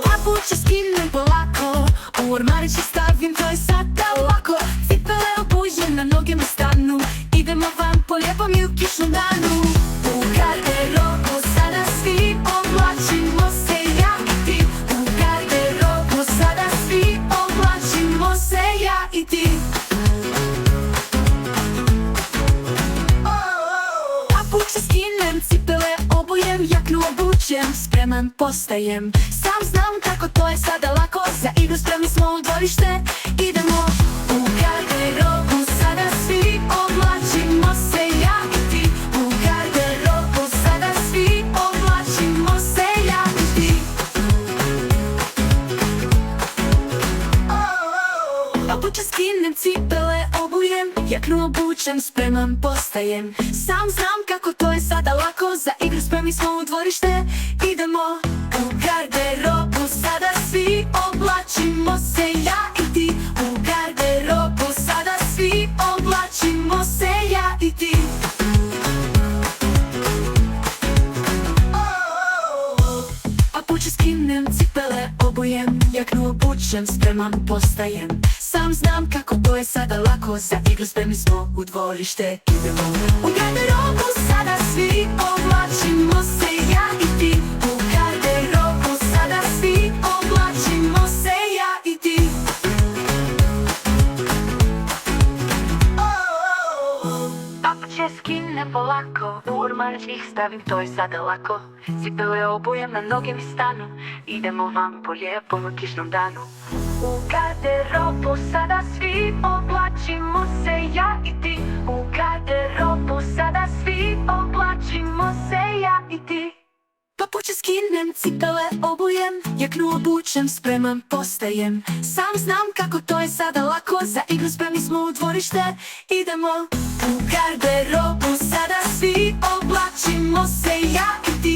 Папуче скинем полако, у ормаричі став він той сад далеко. Ціпеле обує на ноги ми стану, ідемо вам поле по мілкі шунану. У гардеробу сада свій облачимося, я і ти. У гардеробу сада свій облачимося, я і ти. Папуче скинем, ціпеле обуєм, як ну обучем, спреман постаєм. Сам знам, како то е сада лако, за игру спремни smo u dvorište, idemo. U garderobu sada svi oblačimo se, ja i ti. U garderobu sada svi oblačimo se, ja i ti. Papuče skinem, cipele obujem, jaknu obučem, spreman postajem. Sam znam kako to je sada lako, za igru spremni smo u dvorište, idemo. U garderobu sada svi oblačimo se, ja i ti. U garderobu sada svi oblačimo se, ja i ti. Papuče skinem, cipele obujem, jaknu obučem, spreman postajem. Sam znam kako to je sada lako, za igru spremni smo u dvorište, idemo. U garderobu sada svi oblačimo se, ja i ti. U garderobu sada svi oblačimo se, ja i ti. Papuče skinem polako, u ormarić ih stavim, to je sada lako. Cipele obujem, na noge mi stanu, idemo vam po lijepom kišnom danu. U garderobu sada svi oblačimo se, ja i ti. U garderobu sada svi oblačimo se, ja i ti. Papuče skinem, cipele obujem, jaknu obučem, spreman postajem. Sam znam kako to je sada lako, za igru spremni smo u dvorište, idemo. U garderobu sada svi oblačimo se, ja i ti.